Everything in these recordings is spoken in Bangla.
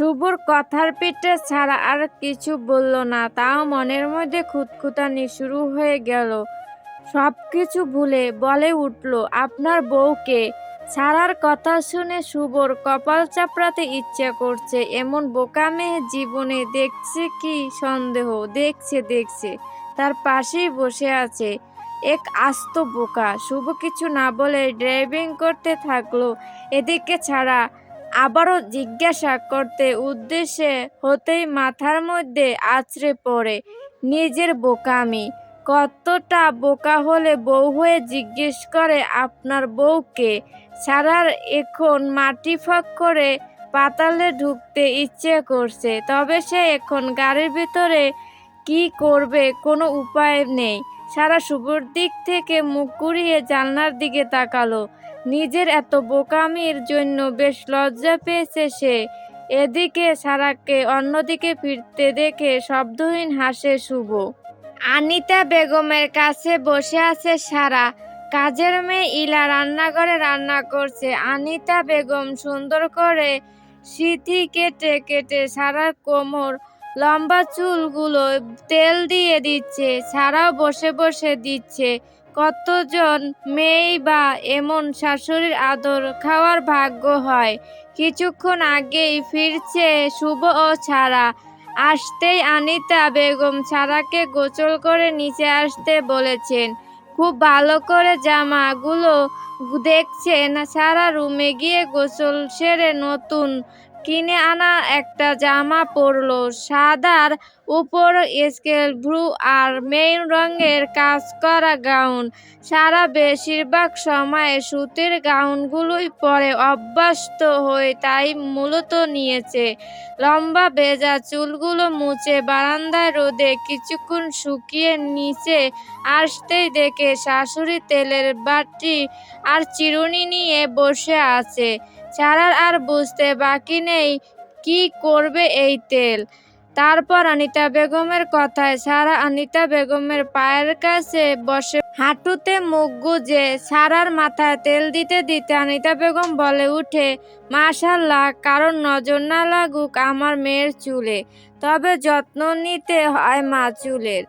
শুভর কথার পিঠে ছাড়া আর কিছু বলল না, তাও মনের মধ্যে খুঁতখুঁতানি শুরু হয়ে গেল। সবকিছু ভুলে বলে উঠল, আপনার বউকে। ছাড়ার কথা শুনে শুভর কপাল চাপড়াতে ইচ্ছে করছে। এমন বোকা মেয়ে জীবনে দেখছে কি সন্দেহ? দেখছে তার পাশেই বসে আছে এক আস্ত বোকা। শুভ কিছু না বলে ড্রাইভিং করতে থাকলো। এদিকে ছাড়া আবারও জিজ্ঞাসা করতে উদ্দেশ্যে হতেই মাথার মধ্যে আছড়ে পড়ে নিজের বোকামি। কতটা বোকা হলে বউ হয়ে জিজ্ঞেস করে আপনার বউকে। সারার এখন মাটি ফাঁক করে পাতালে ঢুকতে ইচ্ছে করছে, তবে সে এখন গাড়ির ভিতরে কি করবে কোনো উপায় নেই। সারা শুভর দিক থেকে মুখ ঘুরিয়ে জানলার দিকে তাকালো। নিজের এত বোকামির জন্য বেশ লজ্জা পেয়েছে সে। এদিকে সারাকে অন্যদিকে ফিরতে দেখে শব্দহীন হাসে শুভ। আনিতা বেগমের কাছে বসে আছে সারা। কাজের মেয়ে ইলা রান্নাঘরে রান্না করছে। আনিতা বেগম সুন্দর করে সিঁথি কেটে কেটে সারার কোমর লম্বা চুলগুলো তেল দিয়ে দিচ্ছে। সারাও বসে বসে দিচ্ছে। কতজন মেয়েই বা এমন শাশুড়ির আদর খাওয়ার ভাগ্য হয়। কিছুক্ষণ আগেই ফিরছে শুভ ও ছাড়া। আসতেই আনিতা বেগম সারাকে গোসল করে নিচে আসতে বলেছেন। খুব ভালো করে জামাগুলো দেখছেন। সারা রুমে গিয়ে গোসল সেরে নতুন কিনে আনা একটা জামা পরলো। সাদার উপর স্কেল ব্লু আর মেরুন রঙের কাজ করা গাউন। সারা বেশিরভাগ সময় সুতির গাউনগুলোই পরে অভ্যস্ত হয়ে তাই মূলত নিয়েছে। লম্বা ভেজা চুলগুলো মুছে বারান্দায় রোদে কিছুক্ষণ শুকিয়ে নিচে আসতেই দেখে শাশুড়ি তেলের বাটি আর চিরুনি নিয়ে বসে আছে। ছাড়ার আর বুঝতে বাকি নেই কি করবে এই তেল। তারপর আনিতা বেগমের কথায় সারা আনিতা বেগমের পায়ের কাছে বসে হাঁটুতে মুখ গুজে সারার মাথায় তেল দিতে দিতে আনিতা বেগম বলে উঠে, মাশাআল্লাহ, কারণ নজর না লাগুক আমার মেয়ের চুলে, তবে যত্ন নিতে হয় মা চুলের।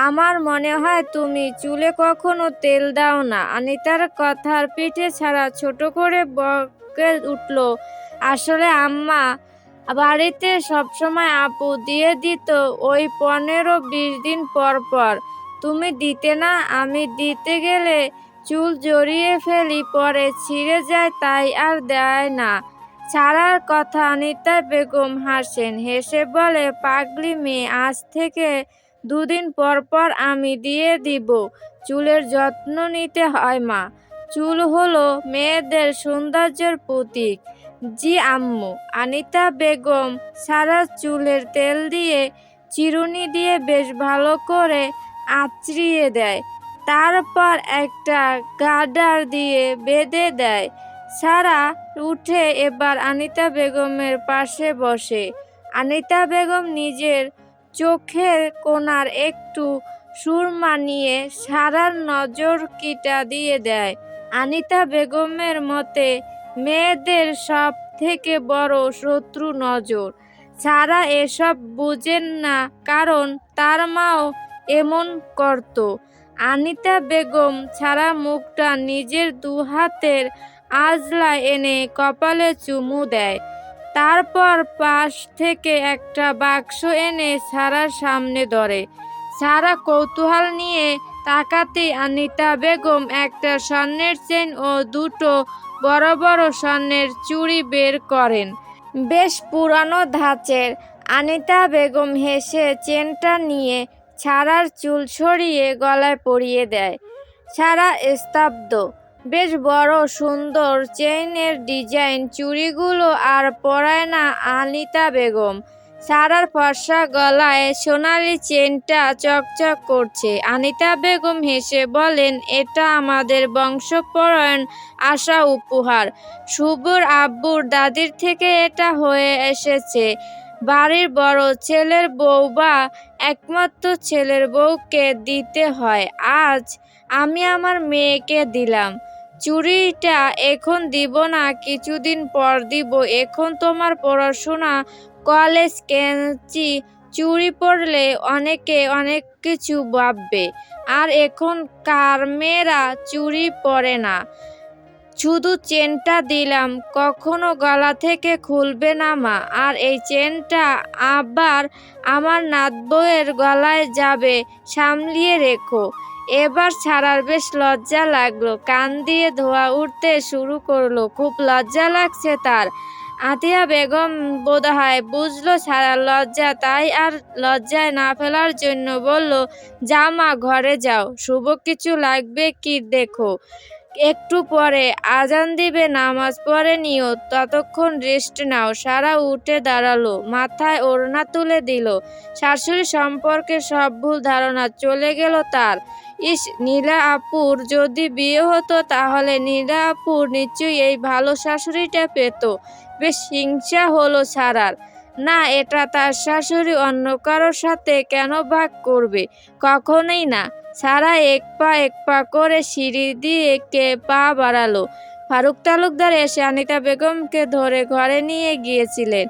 আমার মনে হয় তুমি চুলে কখনো তেল দাও না। আনিতার কথার পিঠে ছাড়া ছোট করে বকে উঠল, আসলে আম্মা, বাড়িতে সবসময় আপু দিয়ে দিত ওই 15-20 দিন পর পর। তুমি দিতে না, আমি দিতে গেলে চুল জড়িয়ে ফেলি, পরে ছিঁড়ে যায়, তাই আর দেয় না। ছাড়ার কথা আনিতা বেগম হাসেন। হেসে বলে, পাগলি মেয়ে, আজ থেকে 2 দিন পর পর আমি দিয়ে দিব। চুলের যত্ন নিতে হয় মা। চুল হলো মেয়েদের সৌন্দর্যের প্রতীক। জি আম্মু। আনিতা বেগম সারার চুলের তেল দিয়ে চিরুনি দিয়ে বেশ ভালো করে আঁচড়িয়ে দেয়। তারপর একটা গার্ডার দিয়ে বেঁধে দেয়। সারা উঠে এবার আনিতা বেগমের পাশে বসে। আনিতা বেগম নিজের চোখের কোণার একটু সুরমা নিয়ে সারার নজরকিটা দিয়ে দেয়। আনিতা বেগমের মতে মেয়েদের সব থেকে বড় শত্রু নজর। সারা এসব বুঝেন না, কারণ তার মাও এমন করত। আনিতা বেগম ছাড়া মুখটা নিজের 2 হাতের আঁচলায় এনে কপালে চুমু দেয়। তারপর পাশ থেকে একটা বাক্স এনে সারার সামনে ধরে। সারা কৌতূহল নিয়ে তাকাতেই আনিতা বেগম একটা স্বর্ণের চেন ও 2টো বড় বড় স্বর্ণের চুড়ি বের করেন, বেশ পুরানো ধাঁচের। আনিতা বেগম হেসে চেনটা নিয়ে ছাড়ার চুল সরিয়ে গলায় পরিয়ে দেয়। ছাড়া স্তব্ধ। বেশ বড় সুন্দর চেইনের ডিজাইন চুড়িগুলো আর পরায় না আনিতা বেগম। সারার ফর্সা গলায় সোনালি চেনটা চকচক করছে। আনিতা বেগম হেসে বলেন, এটা আমাদের বংশপরায়ণ আশা উপহার। শুভর আব্বুর দাদির থেকে এটা হয়ে এসেছে। বাড়ির বড় ছেলের বউ বা একমাত্র ছেলের বউকে দিতে হয়। আজ আমি আমার মেয়েকে দিলাম। চুড়িটা এখন দিব না, কিছুদিন পর দিব। এখন তোমার পড়াশোনা কলেজ কেঁচি চুড়ি পরলে অনেকে অনেক কিছু ভাববে, আর এখনকার মেয়েরা চুড়ি পরে না, শুধু চেনটা দিলাম, কখনো গলা থেকে খুলবে না মা, আর এই চেনটা আবার আমার নাত বউয়ের গলায় যাবে, সামলিয়ে রেখো। এবার ছাড়ার বেশ লজ্জা লাগলো, কান দিয়ে ধোঁয়া উঠতে শুরু করলো, খুব লজ্জা লাগছে তার। আতিয়া বেগম বোধহয় বুঝলো ছাড়ার লজ্জা, তাই আর লজ্জায় না ফেলার জন্য বলল, যা মা, ঘরে যাও, শুভ কিছু লাগবে কি দেখো, একটু পরে আজান দিবে, নামাজ পড়ে নিও, ততক্ষণ রেস্ট নাও। সারা উঠে দাঁড়ালো, মাথায় ওড়না তুলে দিল। শাশুড়ি সম্পর্কে সব ভুল ধারণা চলে গেল তার। ইস, নীলা আপুর যদি বিয়ে হতো তাহলে নীলা আপুর নিশ্চয়ই এই ভালো শাশুড়িটা পেত। বেশ হিংসা হলো সারার। না, এটা তার শাশুড়ি, অন্য কারোর সাথে কেন ভাগ করবে, কখনোই না। সারা এক পা করে সিঁড়ি দিয়ে পা বাড়ালো। ফারুক তালুকদার এসে আনিতা বেগমকে ধরে ঘরে নিয়ে গিয়েছিলেন।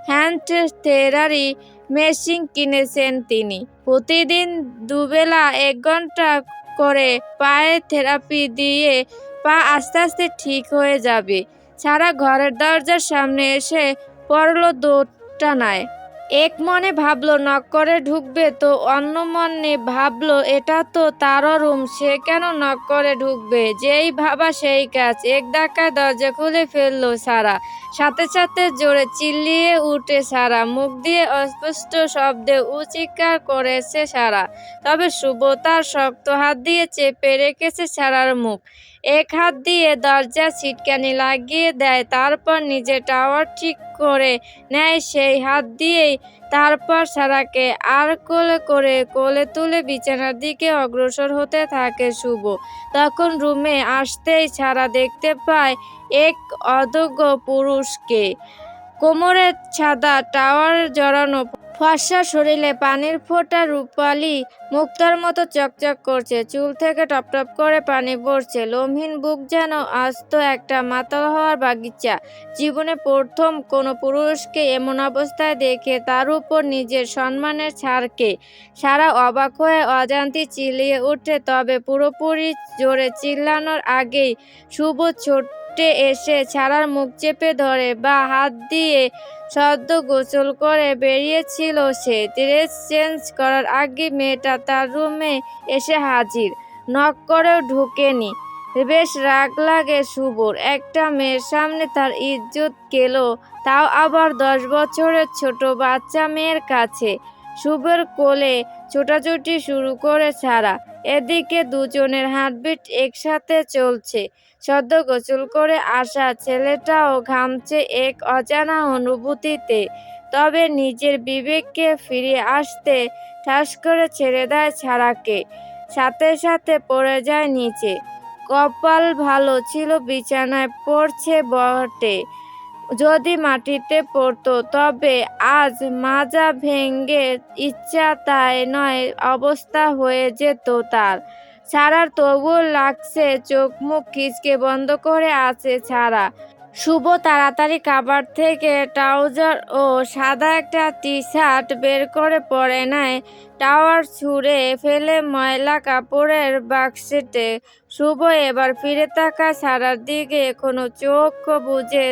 হ্যান্ড থেরাপি মেশিন কিনেছেন তিনি। প্রতিদিন দুবেলা 1 ঘন্টা করে পায়ে থেরাপি দিয়ে পা আস্তে আস্তে ঠিক হয়ে যাবে। সারা ঘরের দরজার সামনে এসে পড়ল দোটানায়। এক মনে ভাবলো নক করে ঢুকবে, তো অন্য মনে ভাবলো এটা তো তারও রুম, সে কেন নক করে ঢুকবে। যেই ভাবা সেই কাজ, এক ধাক্কায় দরজা খুলে ফেললো সারা। সাথে সাথে জোরে চিল্লিয়ে উঠে সারা, মুখ দিয়ে অস্পষ্ট শব্দে চিৎকার করেছে সারা। তবে শুভ তার শক্ত হাত দিয়ে চেপে রেখেছে সারার মুখ। এক হাত দিয়ে দরজার ছিটকানি লাগিয়ে দেয়, তারপর নিজে টাওয়ার ঠিক করে নেয় সেই হাত দিয়েই। তারপর সারাকে আর কোলে তুলে বিছানার দিকে অগ্রসর হতে থাকে শুভ। তখন রুমে আসতেই সারা দেখতে পায় এক অদৃশ্য পুরুষকে। কোমরে সাদা টাওয়ার জড়ানো, ফর্সা শরীরে পানির ফোঁটা, রূপালি মুক্তার মতো চকচক করছে, চুল থেকে টপটপ করে পানি পড়ছে, লোমহীন বুক যেন আস্ত একটা মাতাল হওয়ার বাগিচা। জীবনে প্রথম কোনো পুরুষকে এমন অবস্থায় দেখে তার উপর নিজের সম্মানের ছাড়কে সারা অবাক হয়ে অজান্তে চিল্লিয়ে ওঠে। তবে পুরোপুরি জোরে চিল্লানোর আগেই শুভ ছুটে এসে ছাড়ার মুখ চেপে ধরে, বা হাত দিয়ে সদ্য গোসল করে বেরিয়েছিল সে। ড্রেস চেঞ্জ করার আগে মেয়েটা তার রুমে এসে হাজির, নক করেও ঢুকেনি। বেশ রাগ লাগে শুভর, একটা মেয়ের সামনে তার ইজ্জত গেল, তাও আবার 10 বছরের ছোট বাচ্চা মেয়ের কাছে। শুভর কোলে ছোটাছুটি শুরু করে ছাড়া। এদিকে দুজনের হার্টবিট একসাথে চলছে। সদ্য গোসল করে আসা ছেলেটাও ঘামছে এক অজানা অনুভূতিতে। তবে নিজের বিবেককে ফিরে আসতে ঠাস করে ছেড়ে দেয় ছাড়াকে, সাথে সাথে পড়ে যায় নিচে। কপাল ভালো ছিল বিছানায় পড়ছে বটে, যদি মাটিতে পড়তো তবে আজ মাজা ভেঙে ইচ্ছা তাই নয় অবস্থা হয়ে যেত তার। ছাড়ার তবুও লাগছে, চোখ মুখ খিচকে বন্ধ করে আছে ছাড়া। শুভ তাড়াতাড়ি কাবার থেকে ট্রাউজার ও সাদা একটা টি-শার্ট বের করে পরে নেয়, টাওয়ার ছুঁড়ে ফেলে ময়লা কাপড়ের বাক্সেতে। শুভ এবার ফিরে তাকায় ছাড়ার দিকে, এখনো চোখ বুজে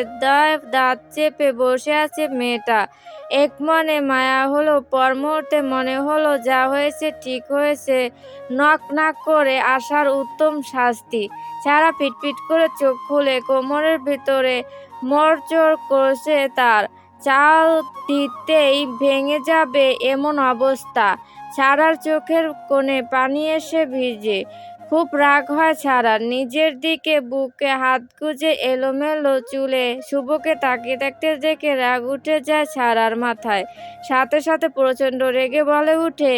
দাঁত চেপে বসে আছে মেয়েটা। এক মনে মায়া হলো, পর মুহূর্তে মনে হলো যা হয়েছে ঠিক হয়েছে, নক না করে আসার উত্তম শাস্তি। ছাড়া পিটপিট করে চোখ খুলে কোমরের ভিতরে মরচড় করছে তার, চাল দিতেই ভেঙে যাবে এমন অবস্থা। ছাড়ার চোখের কোণে পানি এসে ভিজে। খুব রাগ হয় ছাড়ার, নিজের দিকে বুকে হাত গুজে এলোমেলো চুলে শুভকে তাকিয়ে থাকতে দেখে রাগ উঠে যায় ছাড়ার মাথায়। সাথে সাথে প্রচণ্ড রেগে বলে উঠে,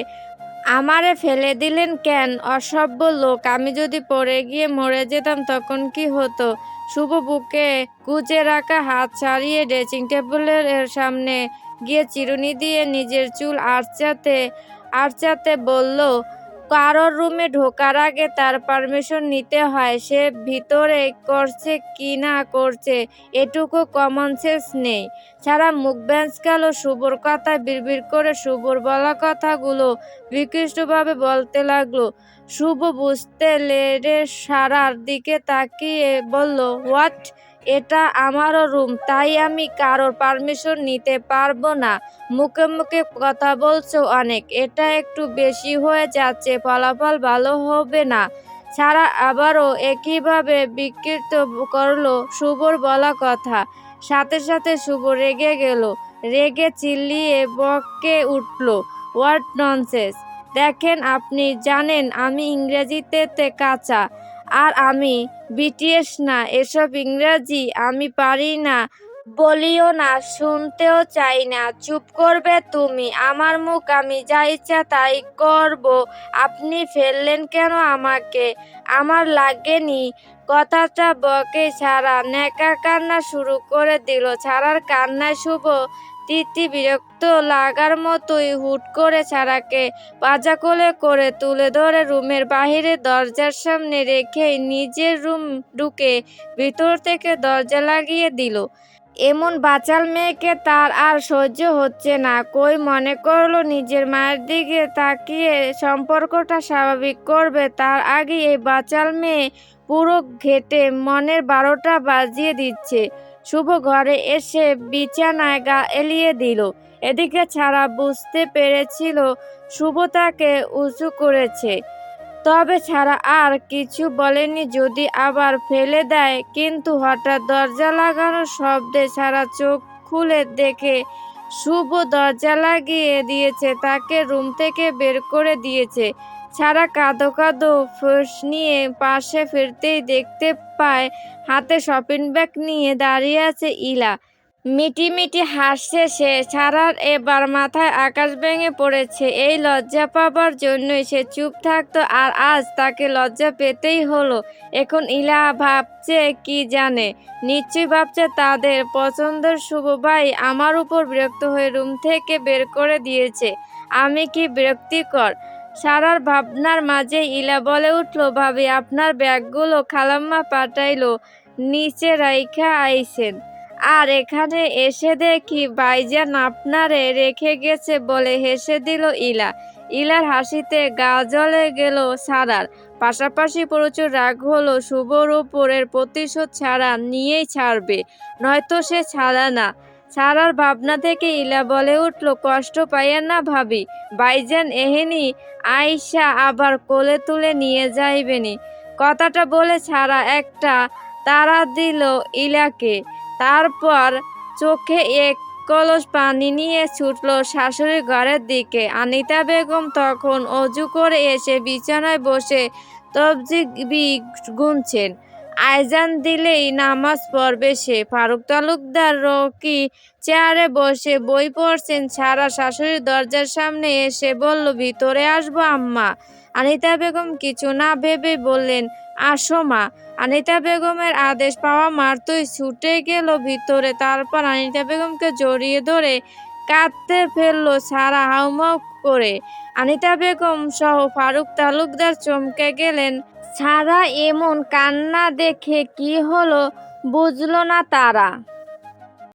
আমারে ফেলে দিলেন কেন, অসভ্য লোক, আমি যদি পড়ে গিয়ে মরে যেতাম তখন কি হতো। শুভ বুকে গুজে রাখা হাত ছাড়িয়ে ড্রেসিং টেবিলের সামনে গিয়ে চিরুনি দিয়ে নিজের চুল আঁচড়াতে বলল, কারোর রুমে ঢোকার আগে তার পারমিশন নিতে হয়। সে ভিতরে করছে কি না করছে এটুকু কমন সেন্স নেই। সারা মুখ গেল শুভর কথায় বিড়বিড় করে শুভর বলা কথাগুলো বিকৃষ্টভাবে বলতে লাগলো। শুভ বুঝতে লেড়ে সারার দিকে তাকিয়ে বলল, হোয়াট? এটা আমারও রুম, তাই আমি কারোর পারমিশন নিতে পারবো না। মুখে মুখে কথা বলছো অনেক, এটা একটু বেশি হয়ে যাচ্ছে, ফলাফল ভালো হবে না। সারা আবারও একইভাবে বিকৃত করলো শুভর বলা কথা। সাথে সাথে শুভ রেগে গেল, রেগে চিল্লিয়ে বকে উঠল, হোয়াট ননসেন্স! দেখেন, আপনি জানেন আমি ইংরেজিতে কাঁচা, আর আমি বিটিএস না, এসব ইংরেজি আমি পারি না, বলিও না, শুনতেও চাই না। চুপ করবে তুমি? আমার মুখ, আমি যা ইচ্ছা তাই করব। আপনি ফেললেন কেন আমাকে? আমার লাগেনি। কথাটা বকে সারা নেকা কান্না শুরু করে দিল। সারার কান্নায় শুভ তিতি বিরক্ত লাগার মতোই হুট করে সারাকে পাজাকোলে করে তুলে ধরে রুমের বাহিরে দরজার সামনে রেখেই নিজের রুম ঢুকে ভিতর থেকে দরজা লাগিয়ে দিল। এমন বাচাল মেয়েকে তার আর সহ্য হচ্ছে না। কই মনে করলো নিজের মায়ের দিকে তাকিয়ে সম্পর্কটা স্বাভাবিক করবে, তার আগে এই বাচাল মেয়ে পুরো ঘেটে মনের 12টা বাজিয়ে দিচ্ছে। শুভ ঘরে এসে বিছানায় গা এলিয়ে দিল। এদিকে ছাড়া বুঝতে পেরেছিল শুভ তাকে উঁচু করেছে, তবে ছাড়া আর কিছু বলেনি যদি আবার ফেলে দেয়। কিন্তু হঠাৎ দরজা লাগানোর শব্দে ছাড়া চোখ খুলে দেখে শুভ দরজা লাগিয়ে দিয়েছে, তাকে রুম থেকে বের করে দিয়েছে। ছাড়া কাঁদো কাঁদো ফোঁস নিয়ে পাশে ফিরতেই দেখতে পায় হাতে শপিং ব্যাগ নিয়ে দাঁড়িয়ে আছে ইলা। মিটিমিটি হাসছে সে। ছাড়ার এবার মাথায় আকাশ ভেঙে পড়েছে। এই লজ্জা পাবার জন্যই সে চুপ থাকতো, আর আজ তাকে লজ্জা পেতেই হলো। এখন ইলা ভাবছে কি জানে, নিশ্চয়ই ভাবছে তাদের পছন্দের শুভ ভাই আমার উপর বিরক্ত হয়ে রুম থেকে বের করে দিয়েছে। আমি কি বিরক্তিকর? সারার ভাবনার মাঝে ইলা বলে উঠল, ভাবি আপনার ব্যাগগুলো খালাম্মা পাঠাইলো, নিচে রাইখা আইছেন, আর এখানে এসে দেখি ভাইজান আপনারে রেখে গেছে বলে হেসে দিল ইলা। ইলার হাসিতে গা জ্বলে গেল সারার, পাশাপাশি প্রচুর রাগ হলো শুভর উপরের প্রতিশোধ ছাড়া নিয়েই ছাড়বে, নয়তো সে ছাড়া না। সারার ভাবনা থেকে ইলা বলে উঠল, কষ্ট পাইয়া না ভাবি, ভাইজান এহেনি আইসা আবার কোলে তুলে নিয়ে যাইবেনি। কথাটা বলে ছাড়া একটা তাড়া দিল ইলাকে, তারপর চোখে এক কলস পানি নিয়ে ছুটল শাশুড়ির ঘরের দিকে। আনিতা বেগম তখন অজু করে এসে বিছানায় বসে তসবিহ গুনছেন। আজান দিলেই নামাজ পড়বে সে। ফারুক তালুকদার রকি চেয়ারে বসে বই পড়ছেন। সারা শাশুড়ির দরজার সামনে এসে বলল, ভিতরে আসবো আম্মা? আনিতা বেগম কিছু না ভেবে বললেন, আসো মা। আনিতা বেগমের আদেশ পাওয়া মাত্রই ছুটে গেল ভিতরে। তারপর আনিতা বেগমকে জড়িয়ে ধরে কাঁদতে ফেললো সারা হাউমাউ করে। আনিতা বেগম সহ ফারুক তালুকদার চমকে গেলেন। সারা এমন কান্না দেখে কি হলো বুঝলো না তারা।